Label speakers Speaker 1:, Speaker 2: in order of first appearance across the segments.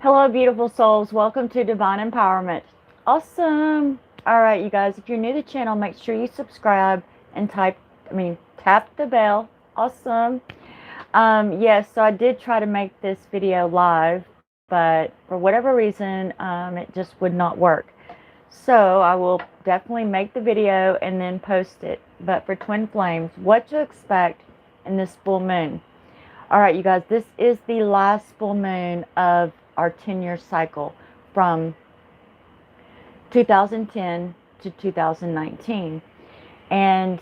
Speaker 1: Hello, beautiful souls. Welcome to Divine Empowerment. Awesome. All right, you guys, if you're new to the channel, make sure you subscribe and tap the bell. Awesome. Yes, so I did try to make this video live, but for whatever reason, it just would not work. So I will definitely make the video and then post it. But for Twin Flames, what to expect in this full moon? All right, you guys, this is the last full moon of our 10-year cycle from 2010 to 2019. And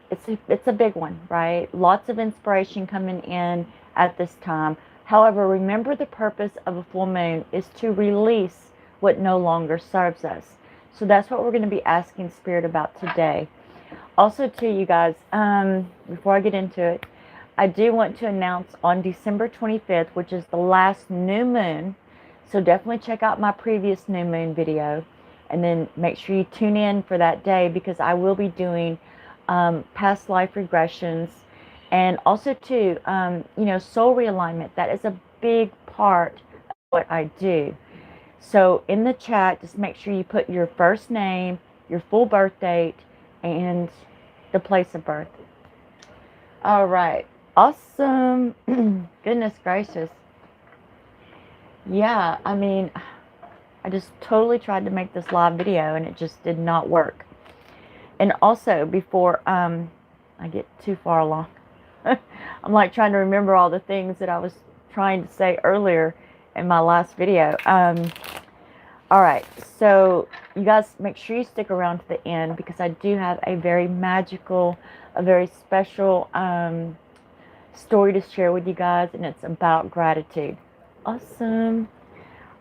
Speaker 1: it's a big one, right? Lots of inspiration coming in at this time. However, remember the purpose of a full moon is to release what no longer serves us. So that's what we're going to be asking Spirit about today. Also, too, you guys, before I get into it, I do want to announce on December 25th, which is the last new moon. So definitely check out my previous new moon video. And then make sure you tune in for that day, because I will be doing past life regressions. And also, too, soul realignment. That is a big part of what I do. So in the chat, just make sure you put your first name, your full birth date, and the place of birth. All right. Awesome. Goodness gracious. Yeah, I just totally tried to make this live video and it just did not work. And also, before I get too far along, I'm like trying to remember all the things that I was trying to say earlier in my last video. All right, so you guys make sure you stick around to the end, because I do have a very magical, a very special story to share with you guys, and it's about gratitude. Awesome.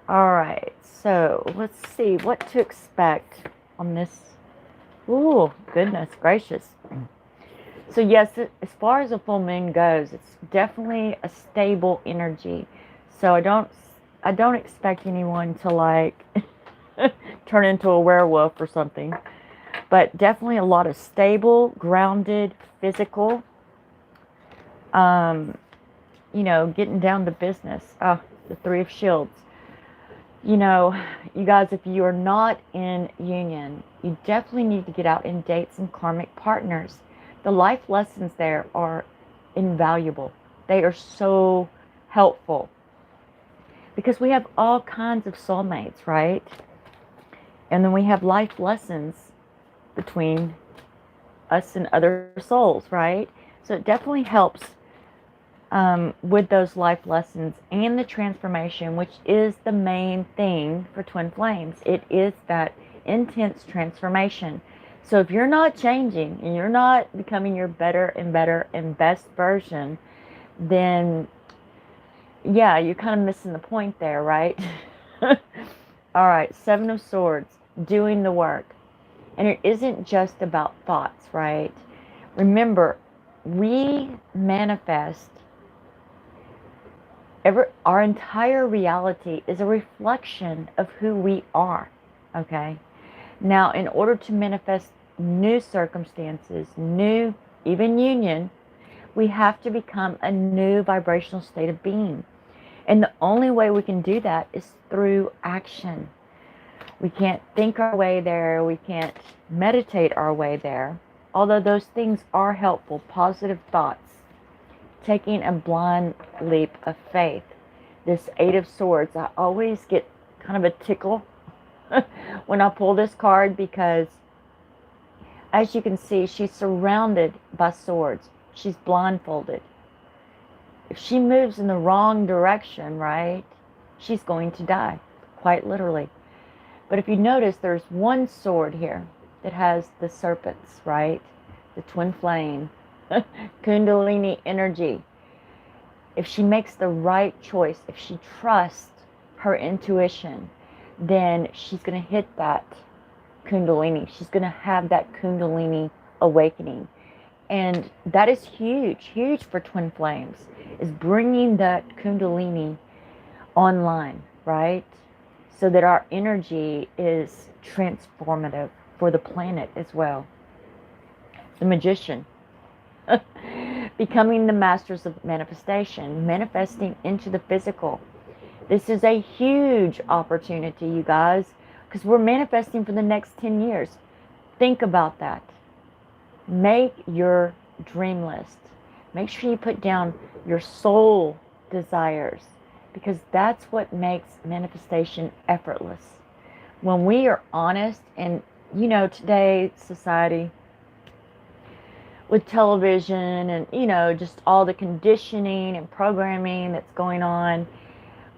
Speaker 1: All right, so let's see what to expect on this. Ooh, goodness gracious. So yes, as far as a full moon goes, it's definitely a stable energy. So I don't expect anyone to like turn into a werewolf or something, but definitely a lot of stable, grounded, physical, getting down to business. The Three of Shields. You guys, if you are not in union, you definitely need to get out and date some karmic partners. The life lessons there are invaluable. They are so helpful, because we have all kinds of soulmates, right? And then we have life lessons between us and other souls, right? So it definitely helps with those life lessons and the transformation, which is the main thing for Twin Flames. It is that intense transformation. So if you're not changing and you're not becoming your better and better and best version, then yeah, you're kind of missing the point there, right? All right, Seven of Swords, doing the work. And it isn't just about thoughts, right? Remember, we manifest. Our entire reality is a reflection of who we are, okay? Now, in order to manifest new circumstances, new, even union, we have to become a new vibrational state of being. And the only way we can do that is through action. We can't think our way there. We can't meditate our way there. Although those things are helpful, positive thoughts. Taking a blind leap of faith. This Eight of Swords, I always get kind of a tickle when I pull this card, because as you can see, she's surrounded by swords. She's blindfolded. If she moves in the wrong direction, right, she's going to die, quite literally. But if you notice, there's one sword here that has the serpents, right? The twin flame. Kundalini energy. If she makes the right choice, if she trusts her intuition, then she's going to hit that Kundalini. She's going to have that Kundalini awakening. And that is huge, huge for Twin Flames, is bringing that Kundalini online, right? So that our energy is transformative for the planet as well. The Magician. Becoming the masters of manifestation, manifesting into the physical. This is a huge opportunity, you guys, because we're manifesting for the next 10 years. Think about that. Make your dream list. Make sure you put down your soul desires, because that's what makes manifestation effortless. When we are honest, and you know, today's society, with television and, you know, just all the conditioning and programming that's going on,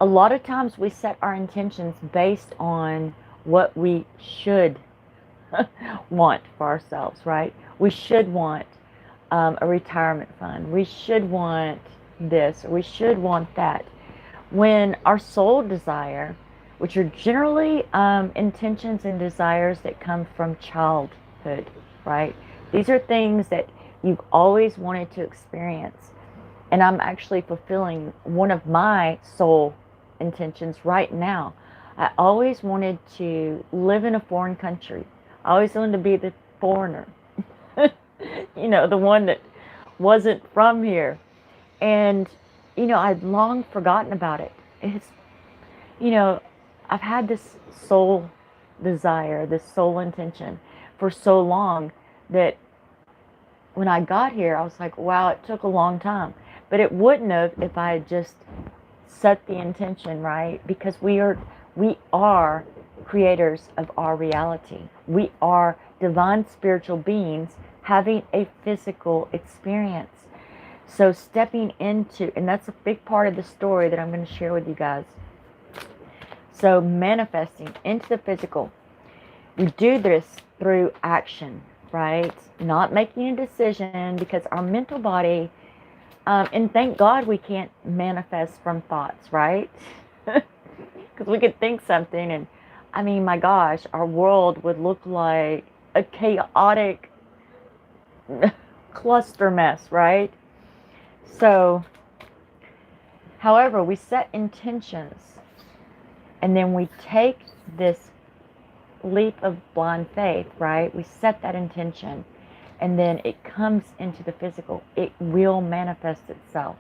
Speaker 1: a lot of times we set our intentions based on what we should want for ourselves, right? We should want a retirement fund. We should want this, or we should want that. When our soul desire, which are generally intentions and desires that come from childhood, right? These are things that you've always wanted to experience. And I'm actually fulfilling one of my soul intentions right now. I always wanted to live in a foreign country. I always wanted to be the foreigner. You know, the one that wasn't from here. And, you know, I'd long forgotten about it. It's, you know, I've had this soul desire, this soul intention for so long that when I got here, I was like, wow, it took a long time. But it wouldn't have if I had just set the intention, right? Because we are creators of our reality. We are divine spiritual beings having a physical experience. So stepping into, and that's a big part of the story that I'm going to share with you guys. So manifesting into the physical. We do this through action, right? Not making a decision, because our mental body, and thank God we can't manifest from thoughts, right? Because we could think something, and I mean, my gosh, our world would look like a chaotic cluster mess, right? So, however, we set intentions, and then we take this leap of blind faith, right? We set that intention, and then it comes into the physical. It will manifest itself.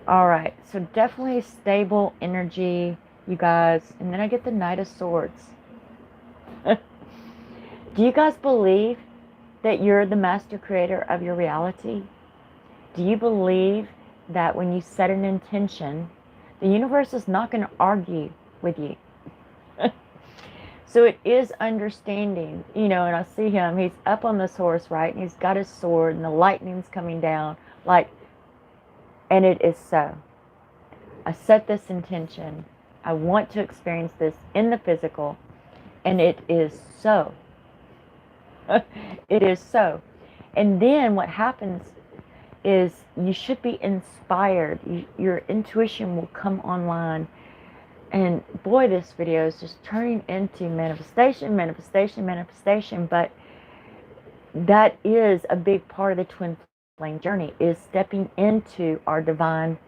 Speaker 1: All right, so definitely stable energy, you guys. And then I get the Knight of Swords. Do you guys believe that you're the master creator of your reality? Do you believe that when you set an intention, the universe is not going to argue with you? So it is understanding, you know, and I see him, he's up on this horse, right? And he's got his sword and the lightning's coming down, like, and it is so. I set this intention. I want to experience this in the physical, and it is so. It is so. And then what happens is you should be inspired. Your intuition will come online. And boy, this video is just turning into manifestation, manifestation, manifestation. But that is a big part of the twin flame journey, is stepping into our divine,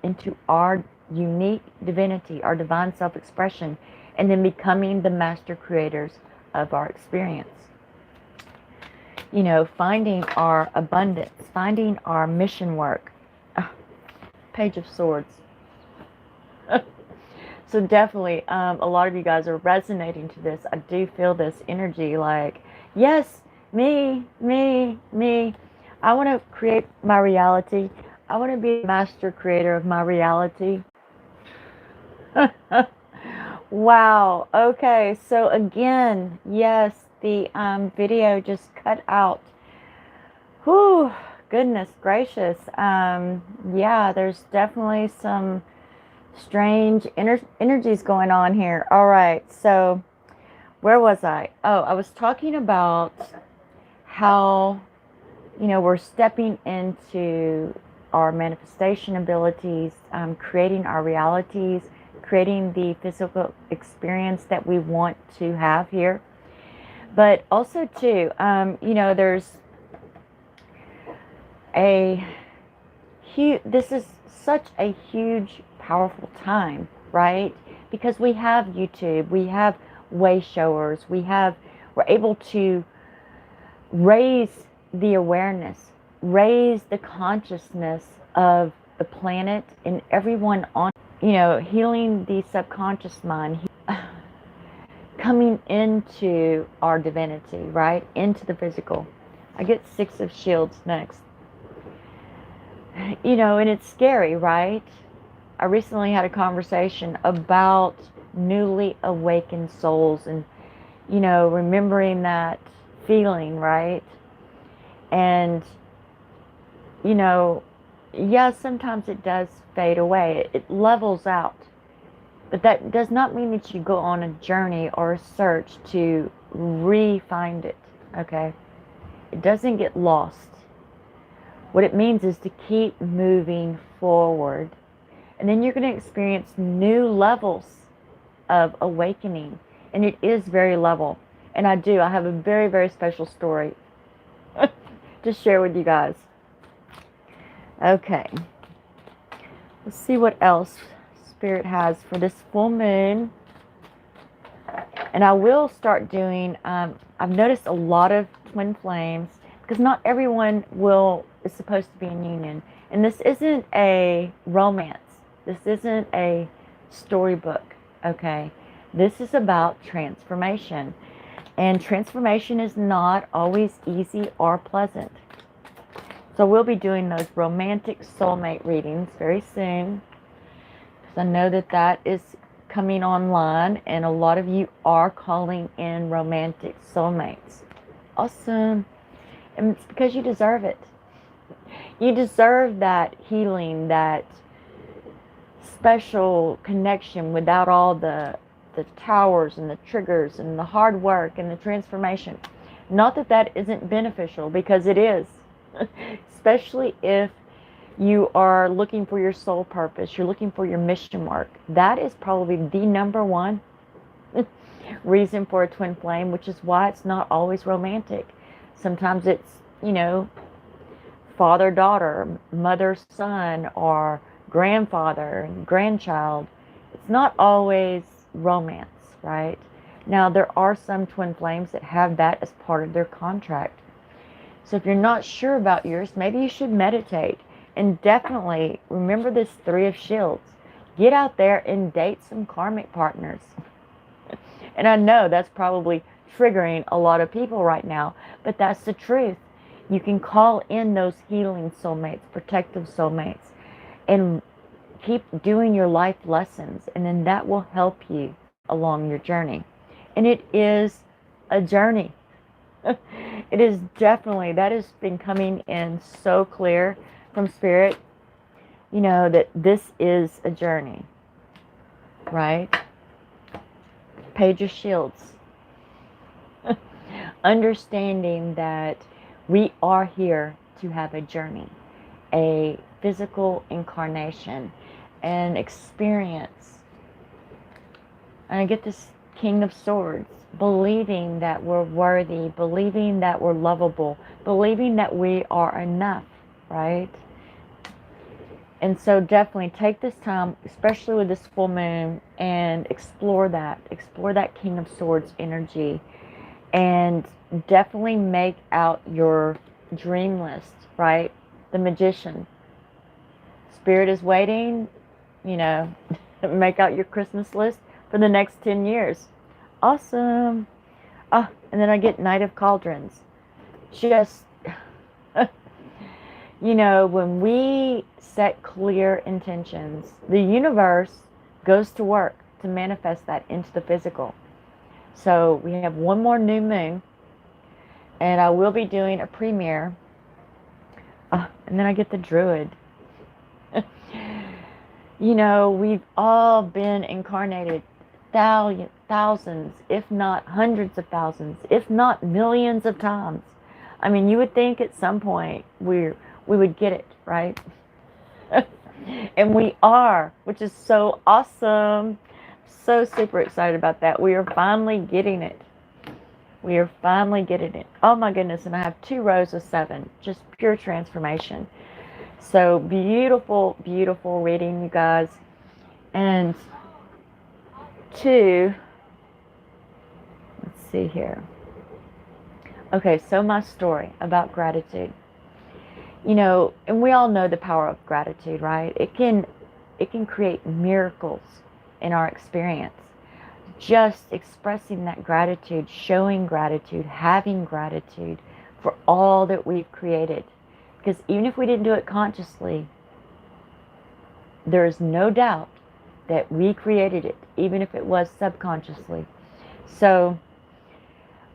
Speaker 1: into our unique divinity, our divine self-expression, and then becoming the master creators of our experience. You know, finding our abundance, finding our mission work. Page of Swords. So definitely, a lot of you guys are resonating to this. I do feel this energy, like, yes, me. I want to create my reality. I want to be the master creator of my reality. Wow. Okay. So again, yes, the video just cut out. Whew, goodness gracious. Yeah, there's definitely some strange energies going on here. All right, so where was I? Oh, I was talking about how, you know, we're stepping into our manifestation abilities, creating our realities, creating the physical experience that we want to have here. But also too, you know, there's this is such a huge, powerful time, right? Because we have YouTube, we have way showers, we're able to raise the awareness, raise the consciousness of the planet and everyone on. healing the subconscious mind, coming into our divinity, right? Into the physical. I get 6 of Shields next. And it's scary, right? I recently had a conversation about newly awakened souls and, remembering that feeling, right? And, yeah, sometimes it does fade away. It levels out. But that does not mean that you go on a journey or a search to re-find it, okay? It doesn't get lost. What it means is to keep moving forward. And then you're going to experience new levels of awakening. And it is very level. And I have a very, very special story to share with you guys. Okay. Let's see what else Spirit has for this full moon. And I will start doing, I've noticed a lot of twin flames, because not everyone is supposed to be in union. And this isn't a romance. This isn't a storybook, okay? This is about transformation. And transformation is not always easy or pleasant. So we'll be doing those romantic soulmate readings very soon, because I know that is coming online, and a lot of you are calling in romantic soulmates. Awesome. And it's because you deserve it. You deserve that healing, that special connection without all the towers and the triggers and the hard work and the transformation. Not that isn't beneficial, because it is. Especially if you are looking for your soul purpose, you're looking for your mission mark. That is probably the number one reason for a twin flame, which is why it's not always romantic. Sometimes it's, father-daughter, mother-son, or grandfather and grandchild. It's not always romance, right? Now, there are some twin flames that have that as part of their contract. So if you're not sure about yours, maybe you should meditate. And definitely remember this 3 of Shields. Get out there and date some karmic partners. And I know that's probably triggering a lot of people right now, but that's the truth. You can call in those healing soulmates, protective soulmates, and keep doing your life lessons, and then that will help you along your journey. And it is a journey. It is definitely, that has been coming in so clear from Spirit, that this is a journey, right? Page of Shields. Understanding that we are here to have a journey, a physical incarnation, an experience. And I get this King of Swords, believing that we're worthy, believing that we're lovable, believing that we are enough, right? And so definitely take this time, especially with this full moon, and explore that King of Swords energy, and definitely make out your dream list, right? The Magician. Spirit is waiting, make out your Christmas list for the next 10 years. Awesome. And then I get Knight of Cauldrons. Just, when we set clear intentions, the universe goes to work to manifest that into the physical. So we have one more new moon, and I will be doing a premiere. And then I get the Druid. We've all been incarnated thousands, if not hundreds of thousands, if not millions of times. I mean, you would think at some point we would get it, right? And we are, which is so awesome. So super excited about that. We are finally getting it. We are finally getting it. Oh my goodness. And I have 2 rows of 7. Just pure transformation. So beautiful, beautiful reading, you guys. And 2, let's see here. Okay, so my story about gratitude. And we all know the power of gratitude, right? It can it can create miracles in our experience. Just expressing that gratitude, showing gratitude, having gratitude for all that we've created. Because even if we didn't do it consciously, there is no doubt that we created it, even if it was subconsciously. So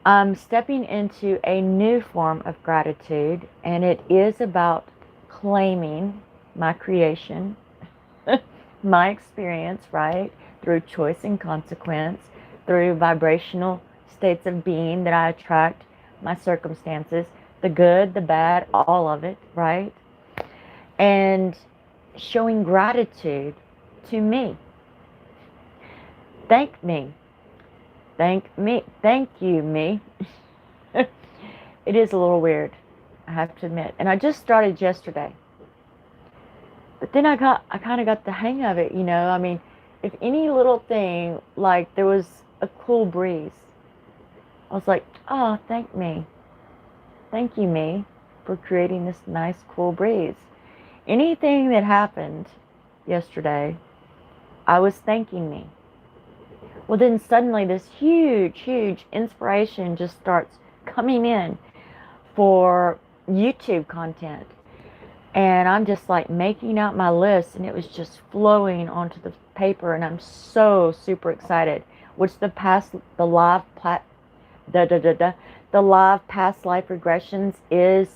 Speaker 1: I'm stepping into a new form of gratitude, and it is about claiming my creation, my experience, right? Through choice and consequence, through vibrational states of being that I attract, my circumstances, the good, the bad, all of it, right? And showing gratitude to me. Thank me. Thank me. Thank you, me. It is a little weird, I have to admit. And I just started yesterday. But then I kind of got the hang of it, you know. I mean, if any little thing, like there was a cool breeze, I was like, oh, thank me. Thank you, me, for creating this nice, cool breeze. Anything that happened yesterday, I was thanking me. Well, then suddenly this huge, huge inspiration just starts coming in for YouTube content. And I'm just like making out my list, and it was just flowing onto the paper, and I'm so super excited. Which the live past life regressions is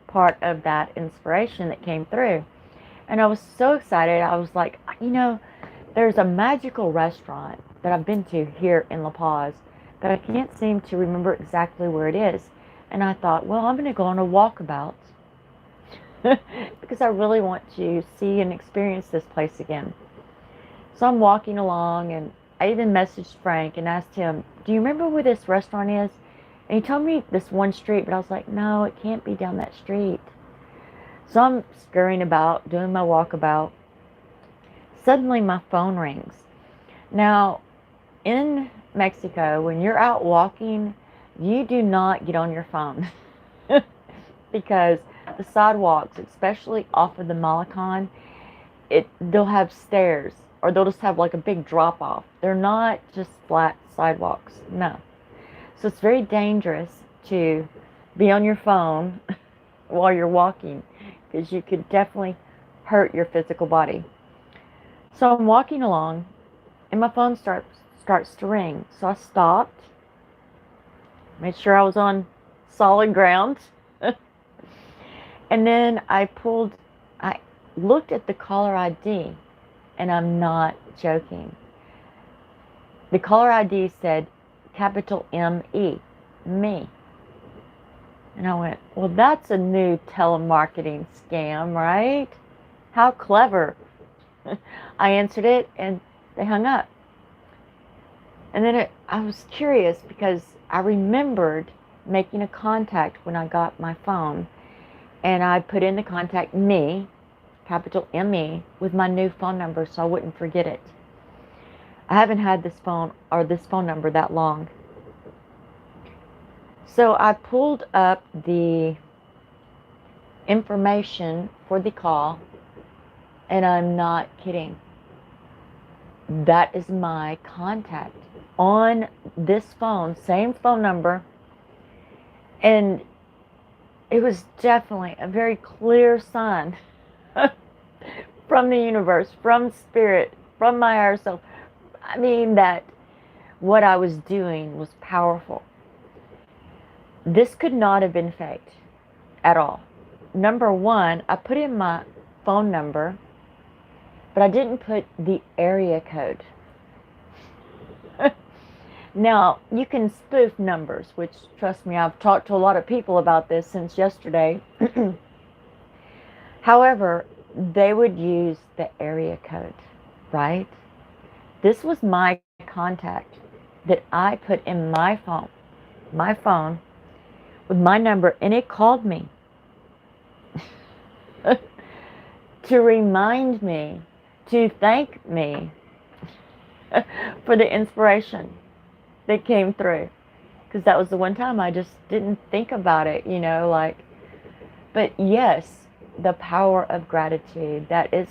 Speaker 1: part of that inspiration that came through. And I was so excited. I was like, you know, there's a magical restaurant that I've been to here in La Paz, but I can't seem to remember exactly where it is. And I thought, well, I'm going to go on a walkabout because I really want to see and experience this place again. So I'm walking along, and I even messaged Frank and asked him, do you remember where this restaurant is? And he told me this one street, but I was like, no, it can't be down that street. So I'm scurrying about, doing my walkabout. Suddenly my phone rings. Now, in Mexico, when you're out walking, you do not get on your phone because the sidewalks, especially off of the Malecon, they'll have stairs, or they'll just have like a big drop off. They're not just flat sidewalks. No. So it's very dangerous to be on your phone while you're walking, because you could definitely hurt your physical body. So I'm walking along, and my phone starts to ring. So I stopped, made sure I was on solid ground, and then I looked at the caller ID, and I'm not joking. The caller ID said capital M-E, me. And I went, well, that's a new telemarketing scam, right? How clever. I answered it, and they hung up. And then I was curious, because I remembered making a contact when I got my phone, and I put in the contact me, capital M-E, with my new phone number so I wouldn't forget it. I haven't had this phone number that long. So I pulled up the information for the call, and I'm not kidding. That is my contact on this phone, same phone number. And it was definitely a very clear sign from the universe, from spirit, from my higher self. I mean, that what I was doing was powerful. This could not have been faked at all. Number one, I put in my phone number, but I didn't put the area code. Now, you can spoof numbers, which, trust me, I've talked to a lot of people about this since yesterday. However, they would use the area code, right? This was my contact that I put in my phone with my number, and it called me to remind me, to thank me for the inspiration that came through. Because that was the one time I just didn't think about it, you know, like, but yes, the power of gratitude, that is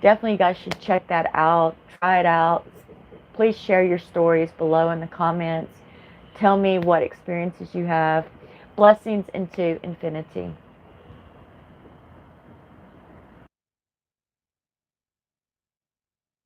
Speaker 1: Definitely, you guys should check that out. Try it out. Please share your stories below in the comments. Tell me what experiences you have. Blessings into infinity.